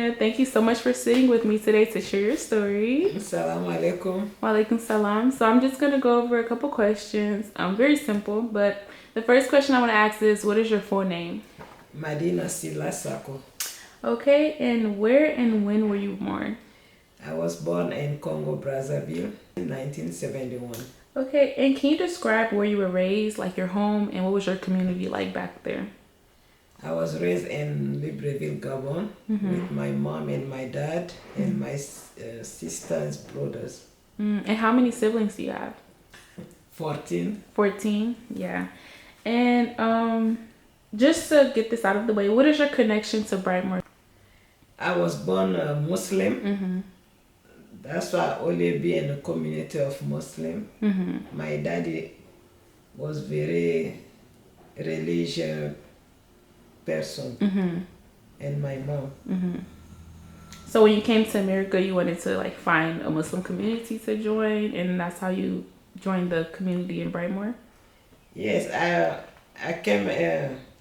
Madina. Thank you so much for sitting with me today to share your story. Assalamu alaikum. Walaikum salam. So I'm just going to go over a couple questions. Very simple, but the first question I want to ask is, what is your full name? Madina Sylla Sacko. Okay, and where and when were you born? I was born in Congo, Brazzaville in 1971. Okay, and can you describe where you were raised, like your home, and what was your community like back there? I was raised in Libreville, Gabon, with my mom and my dad and my sisters, brothers. And how many siblings do you have? 14. 14, yeah. And just to get this out of the way, what is your connection to Brightmoor? I was born a Muslim. That's why I only be in a community of Muslim. My daddy was very religious person, and my mom. So when you came to America, you wanted to like find a Muslim community to join, and that's how you joined the community in Brightmoor? Yes, I came.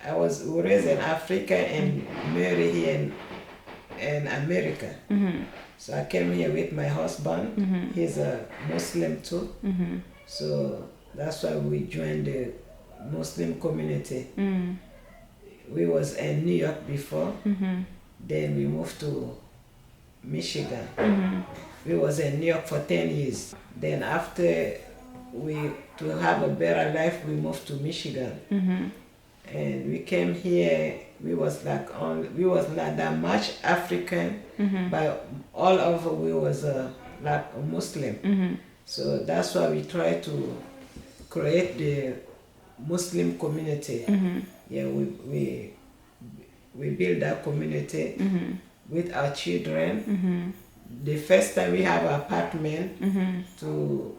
I was raised in Africa and married here in America. So I came here with my husband. He's a Muslim too. So that's why we joined the Muslim community. We was in New York before. Then we moved to Michigan. We was in New York for 10 years. Then after to have a better life, we moved to Michigan. And we came here. We was not that much African, but all over we was like a Muslim. So that's why we try to create the Muslim community. Yeah, we build that community with our children. The first time we have an apartment to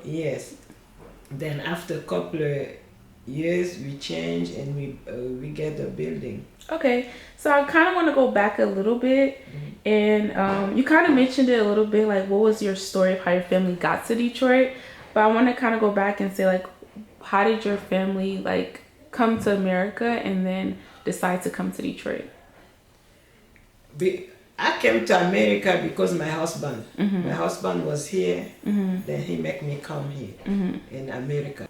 yes. Then after a couple of years, we change and we get a building. Okay, so I kind of want to go back a little bit, and you kind of mentioned it a little bit, like what was your story of how your family got to Detroit? But I want to kind of go back and say, like, how did your family like come to America and then decide to come to Detroit? I came to America because my husband was here. Then he made me come here in America.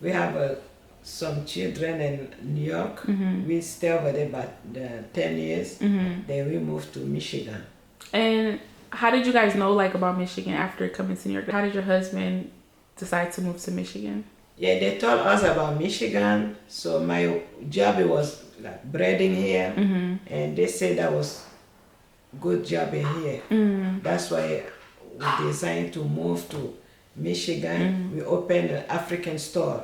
We have some children in New York. We stay over there about 10 years. Then we moved to Michigan. And how did you guys know like about Michigan after coming to New York? How did your husband decide to move to Michigan? Yeah, they told us about Michigan. So my job was like braiding here, and they said that was good job in here. That's why we decided to move to Michigan. We opened an African store.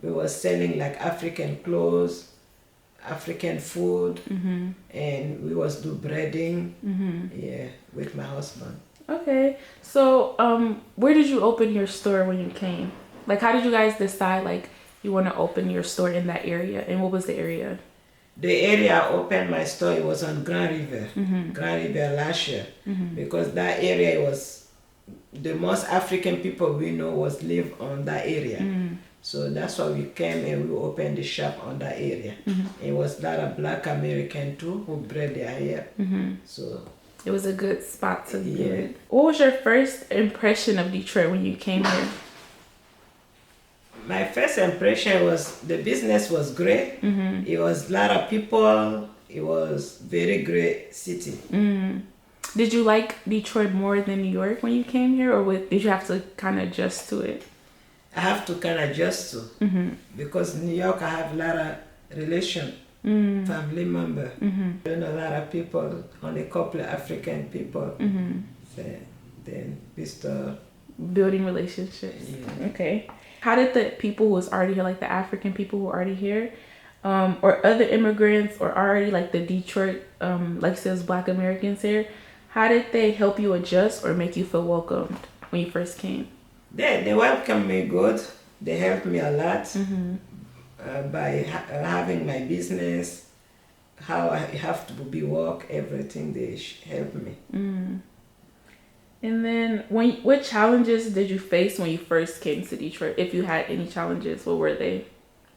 We were selling like African clothes, African food, and we was do braiding. Yeah, with my husband. Okay, so where did you open your store when you came? Like, how did you guys decide like you want to open your store in that area, and what was the area? The area I opened my store, it was on Grand River, Grand River last year, because that area was the most African people we know was live on that area. So that's why we came and we opened the shop on that area. It was a lot of Black American too who braid their hair. So it was a good spot to do it. What was your first impression of Detroit when you came here? My first impression was the business was great. It was a lot of people. It was very great city. Did you like Detroit more than New York when you came here, or did you have to kind of adjust to it? I have to kind of adjust to because New York I have a lot of relation, family member. I know a lot of people, only a couple of African people. So then we start building relationships. Yeah. Okay. How did the people who was already here, like the African people who were already here, or other immigrants, or already like the Detroit, like says Black Americans here, how did they help you adjust or make you feel welcomed when you first came? They welcomed me good. They helped me a lot by having my business, how I have to be work, everything they helped me. And then, what challenges did you face when you first came to Detroit? If you had any challenges, what were they?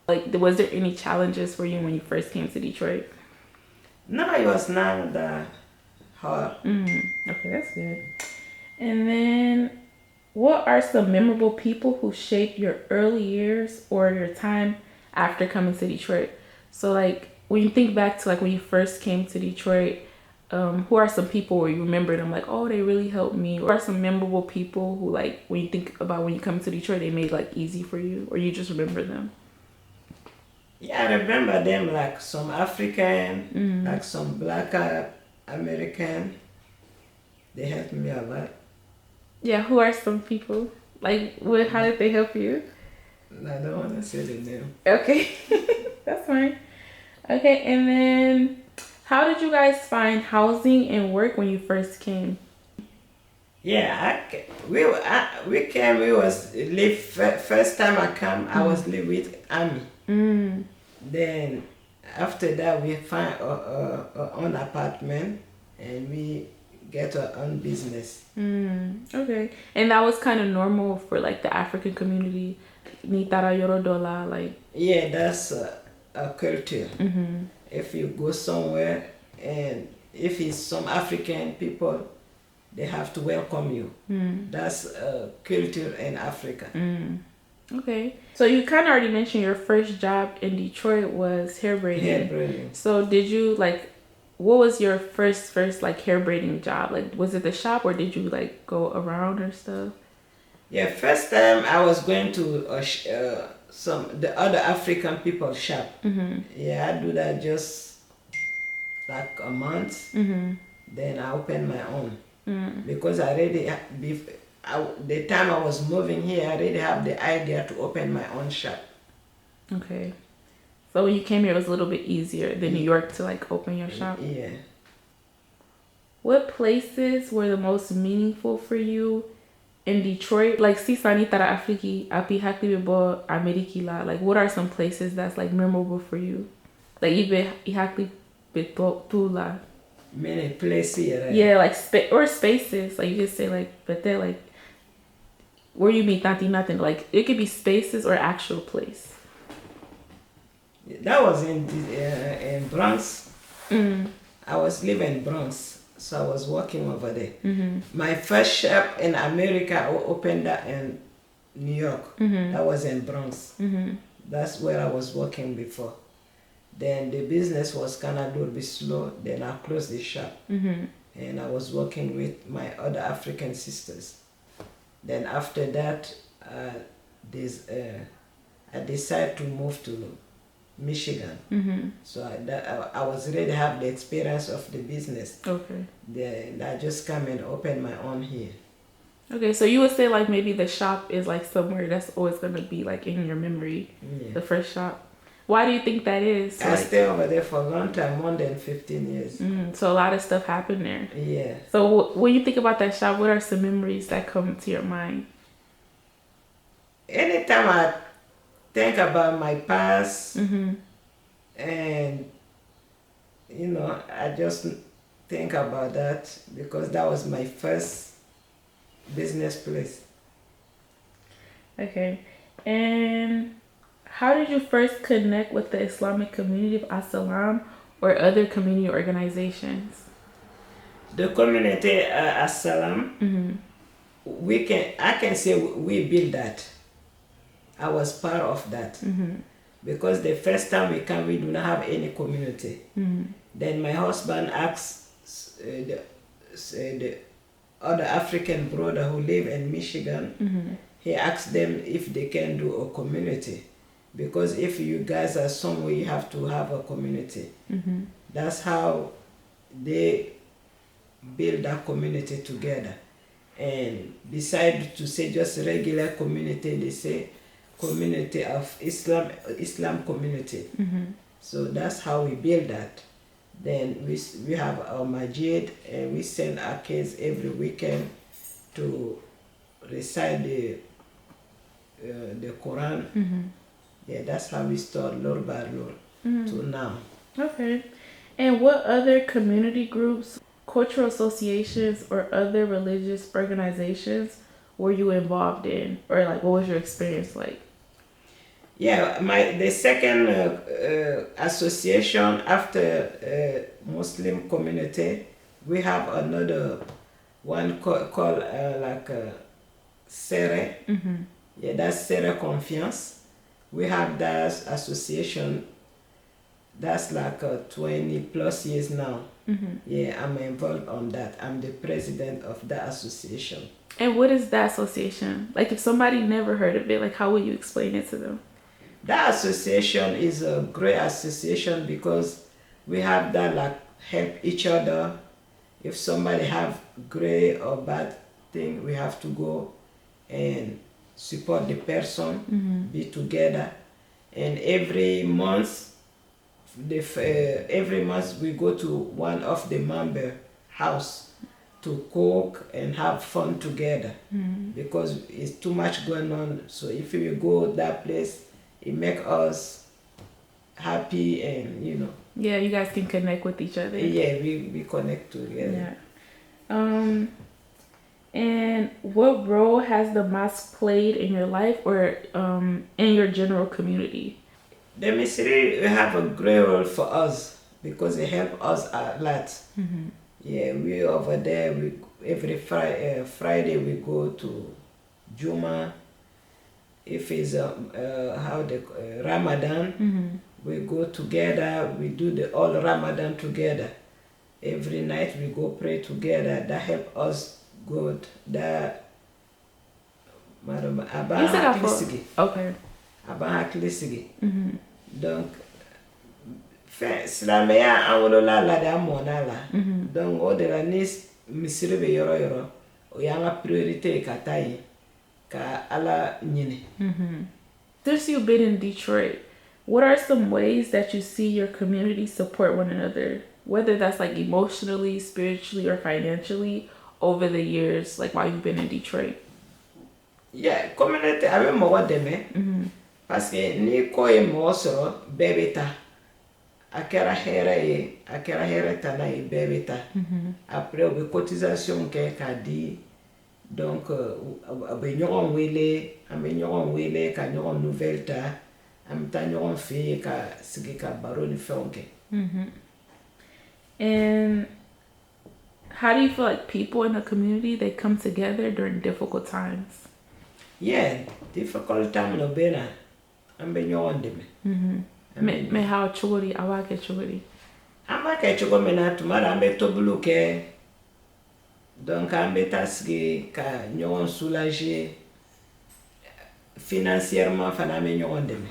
Like, was there any challenges for you when you first came to Detroit? No, it was not that hard. Okay, that's good. And then, what are some memorable people who shaped your early years or your time after coming to Detroit? So, like, when you think back to like when you first came to Detroit, who are some people where you remember them like, oh, they really helped me? Or are some memorable people who, like, when you think about when you come to Detroit, they made like easy for you, or you just remember them? Yeah, I remember them like some African, like some black American. They helped me a lot. Yeah, who are some people? Like, what? How did they help you? I don't want to say the name. Okay, that's fine. Okay, and then how did you guys find housing and work when you first came? Yeah, we came. We was live first time I come. I was live with Ami. Then after that we find our own apartment and we get our own business. Okay, and that was kind of normal for like the African community. Ni tara yorodola, like. Yeah, that's a culture. If you go somewhere and if it's some African people, they have to welcome you. That's a culture in Africa. Okay, so you kind of already mentioned your first job in Detroit was hair braiding. Hair braiding. So did you like, what was your first like hair braiding job? Like, was it the shop or did you like go around or stuff? Yeah, first time I was going to some the other African people shop. Yeah, I do that just like a month. Then I opened my own because I already the time I was moving here, I already have the idea to open my own shop. Okay, so when you came here, it was a little bit easier than New York to like open your shop. Yeah. What places were the most meaningful for you in Detroit? Like, si sani tara Afriki api hakli bebo Ameriki la. Like, what are some places that's like memorable for you? Like, ibe hakli beto tula. Many places here. Right? Yeah, like or spaces. Like, you could say like, but they're like where you meet nothing. Like, it could be spaces or actual place. That was in Bronx. I was living in Bronx, so I was working over there. My first shop in America I opened that in New York. That was in Bronx. That's where I was working before. Then the business was kind of a little bit slow. Then I closed the shop, and I was working with my other African sisters. Then after that, I decided to move to Michigan. So I was ready to have the experience of the business. Okay. Then I just come and open my own here. Okay, so you would say like maybe the shop is like somewhere that's always gonna be like in your memory. Yeah. The first shop. Why do you think that is? I Like, stayed over there for a long time, more than 15 years. so a lot of stuff happened there. Yeah. So when you think about that shop, what are some memories that come to your mind? Anytime I think about my past, and I just think about that because that was my first business place. Okay, and how did you first connect with the Islamic Community of As-Salaam or other community organizations? The community As-Salaam, I can say we built that. I was part of that. Because the first time we came, we do not have any community. Then my husband asked the other African brother who live in Michigan, he asked them if they can do a community. Because if you guys are somewhere, you have to have a community. That's how they build that community together. And besides to say just regular community, they say community of Islam community. So that's how we build that. Then we have our masjid, and we send our kids every weekend to recite the Quran. Yeah, that's how we start Lord by Lord to now. Okay. And what other community groups, cultural associations, or other religious organizations were you involved in? Or like, what was your experience like? Yeah, the second association after Muslim community, we have another one called like Sere. Yeah, that's Sere Confiance. We have that association. That's like 20 plus years now. Yeah, I'm involved on that. I'm the president of that association. And what is that association? Like, if somebody never heard of it, like, how would you explain it to them? That association is a great association because we have that like help each other. If somebody have great or bad thing, we have to go and support the person, be together. And every month we go to one of the member house to cook and have fun together because it's too much going on. So if we go that place, it make us happy and Yeah, you guys can connect with each other. yeah, we connect together. Yeah. And what role has the mosque played in your life or in your general community? The Misri have a great role for us because it help us a lot. Yeah, we over there. We every Friday we go to Juma. If it's Ramadan, we go together. We do the all Ramadan together. Every night we go pray together. That help us good. That madam You said that for okay. Hakilisigi. Donc silamɛya an wolola laada mɔna la. Donc o de la ni misiri bɛ yɔrɔ yɔrɔ o y'an ka priorité ye ka taa yen ka Ala ɲini. Since you've been in Detroit, what are some ways that you see your community support one another, whether that's like emotionally, spiritually, or financially over the years, like while you've been in Detroit? Yeah, community a bɛ mɔgɔ dɛmɛ. Parce que ni ko ye mɔgɔ sɔrɔ bɛɛ bɛ taa. A kɛra hɛrɛ ye, a kɛra hɛrɛ tana ye, bɛɛ bɛ taa. Après u bɛ cotisation kɛ k'a di. Donc a bɛ ɲɔgɔn wele, an bɛ ɲɔgɔn wele ka ɲɔgɔn nouvelle ta. An bɛ taa ɲɔgɔn fɛ yen ka sigi ka baro ni fɛnw kɛ. And how do you feel like people in the community, they come together during difficult times? Yeah, difficult time no bɛ na. An bɛ ɲɔgɔn dɛmɛ. Me how chuguri awake chuguri. An b'a kɛ cogo min na tuma dɔ an bɛ tobiliw kɛ. Donc an bɛ taa sigi ka ɲɔgɔn soulager. Financièrement fana an bɛ ɲɔgɔn dɛmɛ.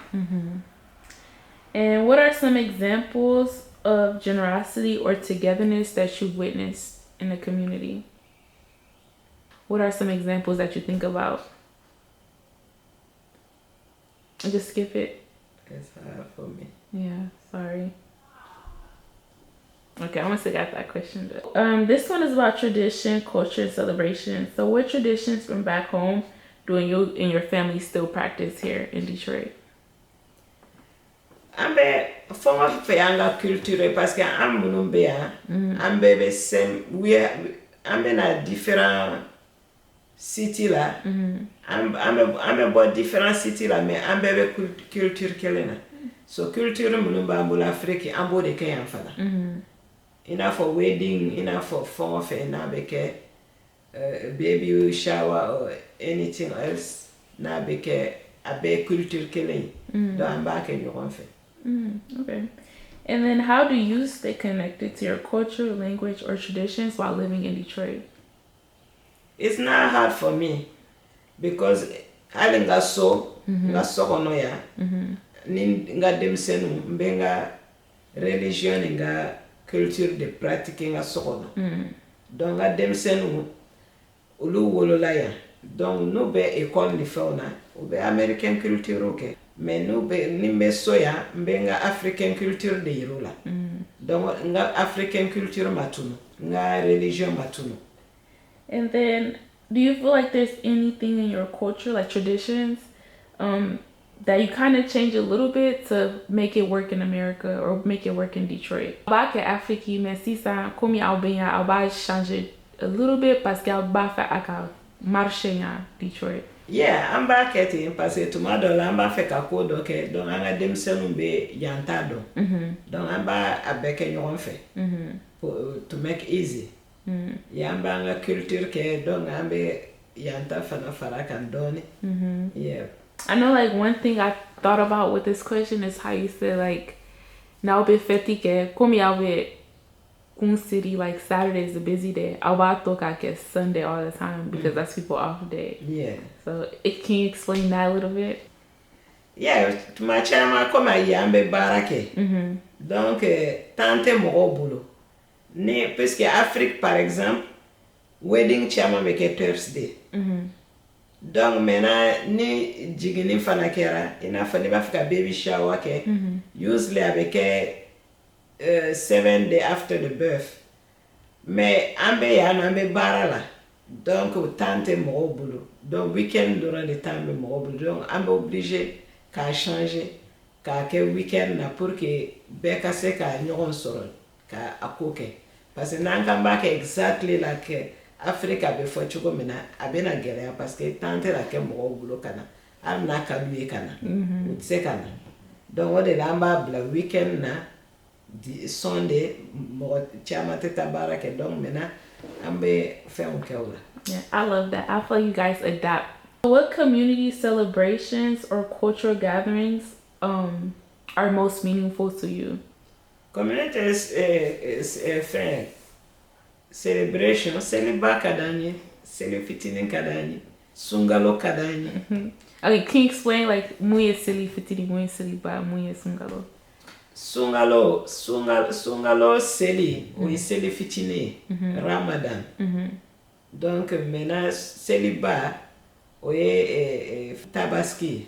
And what are some examples of generosity or togetherness that you've witnessed in the community? What are some examples that you think about? Just skip it. It's hard for me. Yeah, sorry. Okay, I almost got that question. This one is about tradition, culture, and celebration. So what traditions from back home do you and your family still practice here in Detroit? An bɛ fɛn fɛ an ka culture parce que an minnu bɛ yan an bɛɛ bɛ an bɛ na different city la an bɛ bɔ different city la mais an bɛɛ bɛ culture kelen na so culture minnu b'an bolo Afrique an b'o de kɛ yan fana i n'a fɔ wedding i n'a fɔ fɛn fɛ n'a bɛ kɛ baby shower or anything else n'a bɛ kɛ a bɛɛ culture kelen donc an b'a kɛ ɲɔgɔn fɛ. Okay. And then how do you stay connected to your culture, language, or traditions while living in Detroit? It's not hard for me because hali nga kono ya ni nga demsenu mbe nga religion nga culture de pratique nga so kono donc nga demsenu ulu wolola ya donc no be école ni fauna ou be American culture okay mais no be ni mbe soya mbe nga African culture de yirula donc nga African culture matuno nga religion matuno. And then, do you feel like there's anything in your culture, like traditions, that you kind of change a little bit to make it work in America or make it work in Detroit? Back in Africa, mais si ça, comme il y a changer a little bit parce qu'il y a pas fait à marcher in Detroit. Yeah, I'm back at it parce que tuma dɔ la an b'a fɛ ka ko dɔ kɛ donc an ka denmisɛnninw bɛ yan ta dɔn donc an b'a a bɛɛ kɛ ɲɔgɔn fɛ to make easy yeah, an b'an ka culture kɛ donc an bɛ yan ta fana fara kan dɔɔni yeah. I know like one thing I thought about with this question is how you said like now be feti ke komi awe kun city like Saturday is a busy day. Awa toka ke Sunday all the time because that's people off day. Yeah. So can you explain that a little bit? Yeah, tuma caman comme a ye an bɛ baara kɛ donc temps tɛ mɔgɔw bolo ni puisque Afrique par exemple wedding caman bɛ kɛ Thursday donc maintenant ni jigini fana kɛra i n'a fɔ ne b'a fɛ ka baby shower kɛ usually a bɛ kɛ 7 days after the birth mais an bɛ yan an bɛ baara la donc temps tɛ mɔgɔw bolo donc weekend dɔrɔn de temps bɛ mɔgɔw bolo donc an bɛ obligé k'a changer k'a kɛ weekend na pour que bɛɛ ka se ka ɲɔgɔn sɔrɔ ka a ko kɛ parce que n'an kan b'a kɛ exactly like Afrique a bɛ fɔ cogo min na a bɛna gɛlɛya parce que temps tɛ na kɛ mɔgɔw bolo ka na hali n'a ka d'u ye ka na u tɛ se ka na donc o de la an b'a bila weekend na Sunday mɔgɔ caman tɛ taa baara kɛ donc maintenant an bɛ fɛnw kɛ o la. Yeah, I love that. I feel like you guys adapt. What community celebrations or cultural gatherings are most meaningful to you? Community is friend celebration, celebrate kadani, celebrating kadani, sungalo kadani. Okay, can you explain like muye seli fitini, muye seli ba, muye sungalo? Sungalo seli, oui seli fitini, Ramadan. Donc maintenant seli ba, oui tabaski.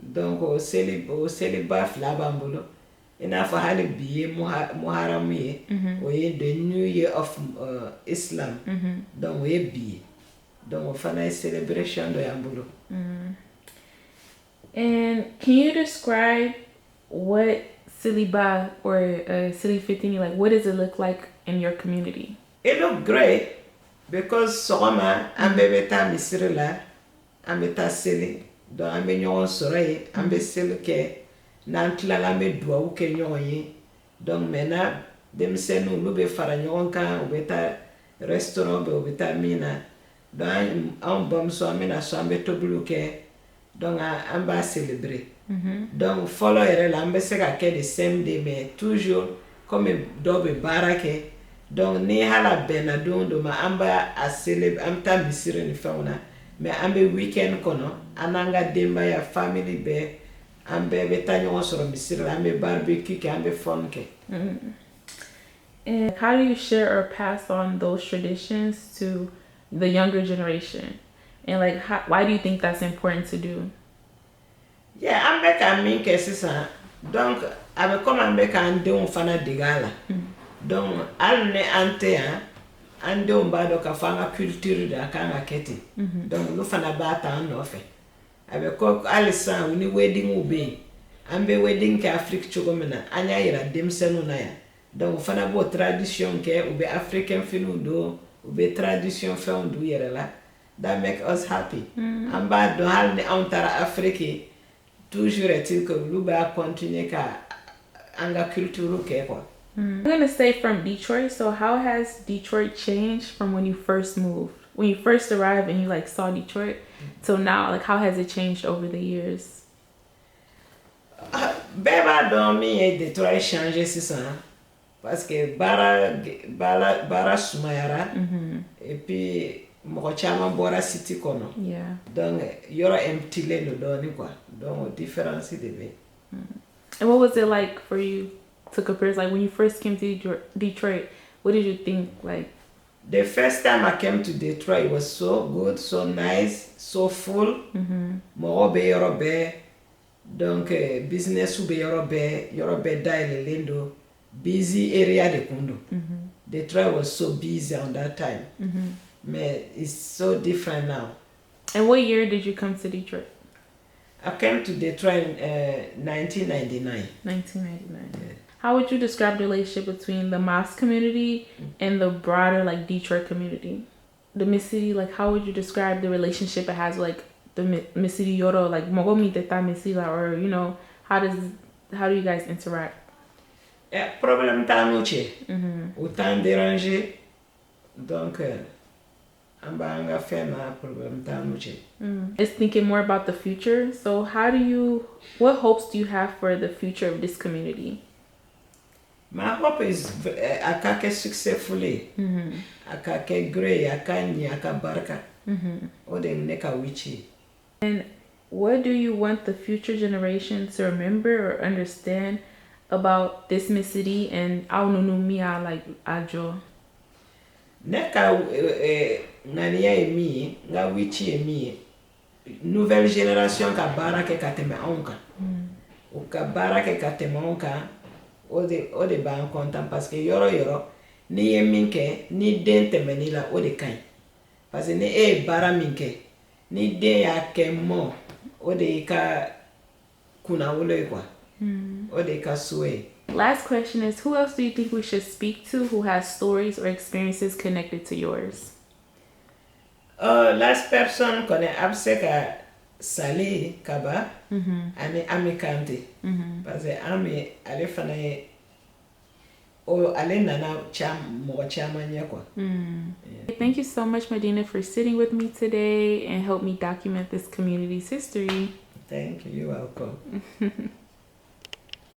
Donc o seli ba flabambulo. Ina fa hali biye muharram ye oye the new year of Islam donc oye biye donc o fana is celebration do yambulo. And can you describe what Siliba or Sili Fitini, like what does it look like in your community? It look great because sogoma ambe beta misiri la ambe ta seli donc ambe nyon sore ambe seli ke n'an tilala an bɛ duwawu kɛ ɲɔgɔn ye donc maintenant denmisɛnninw olu bɛ fara ɲɔgɔn kan u bɛ taa restaurant bɛ u bɛ taa min na donc anw bamuso an bɛna so an bɛ tobiliw kɛ donc an b'a célébrer donc fɔlɔ yɛrɛ la an bɛ se ka kɛ the same day mais toujours comme dɔw bɛ baara kɛ donc ni hala bɛnna don dɔ ma an b'a célébrer an bɛ taa misiri ni fɛnw na mais an bɛ weekend kɔnɔ an n'an ka denbaya family bɛɛ an bɛɛ bɛ taa ɲɔgɔn sɔrɔ misiri la an bɛ barbecue kɛ an bɛ fun kɛ. And how do you share or pass on those traditions to the younger generation? And like why do you think that's important to do? Yeah, an bɛ ka min kɛ sisan donc a bɛ comme an bɛ k'an denw fana dege a la donc hali ni an tɛ yan an denw b'a dɔn k'a fɔ an ka culture de a kan ka kɛ ten donc olu fana b'a ta an nɔfɛ. Avec Alisa, on est wedding ou bien, on est wedding qu'Afrique chogomena, anya ira demsenu na ya. Donc on fait une tradition que ou bien africain finu do, ou bien tradition fait on do yere la. That make us happy. En bas de hal ne antara Afrique, toujours est-il que nous va continuer qu'à anga culture ke quoi. I'm gonna say from Detroit. So how has Detroit changed from when you first moved? When you first arrived and you like saw Detroit till now, like how has it changed over the years? Beba dormi et Detroit changé c'est ça parce que bara sumayara et puis mɔgɔ caman bɔra city kono. Yeah. Donc yɔrɔ empty le no dɔɔni quoi donc différence de bɛ. And what was it like for you to compare? Like when you first came to Detroit, what did you think like? The first time I came to Detroit, it was so good, so nice, so full. Mɔgɔ bɛ yɔrɔ bɛɛ, donc business bɛ yɔrɔ bɛɛ dayɛlɛlen do, busy area de kun do. Detroit was so busy on that time, but it's so different now. And what year did you come to Detroit? I came to Detroit in 1999. 1999. Yeah. How would you describe the relationship between the mosque community and the broader like Detroit community? the Misiri, like how would you describe the relationship it has with like the Misiri Yoro, like Mogomi Teta Misila, or you know, how do you guys interact? Problème ta noche. Autant déranger. Donc amba fema problème ta noche. It's thinking more about the future. So what hopes do you have for the future of this community? My hope is akake successfully. Akake gray, akani, akabarka. Ode neka wichi. And what do you want the future generations to remember or understand about this city and Aununumia like Ajo? Neka ngania emi, nga wichi emi. Nouvelle génération ka barake kateme onka. O ka barake kateme onka. Ode ba en content parce que yoro ni ye minke ni den temeni la ode kai. Parce que ni bara minke ni den ya kemo ode ka kuna wole kwa. Ode ka suwe. Last question is, who else do you think we should speak to who has stories or experiences connected to yours? Last person connaît Abseka Salé Kaba, Ami Kante. Parce que Ami ale fanaye o ale nana mo chama nyakwa. Thank you so much, Madina, for sitting with me today and help me document this community's history. Thank you. You're welcome.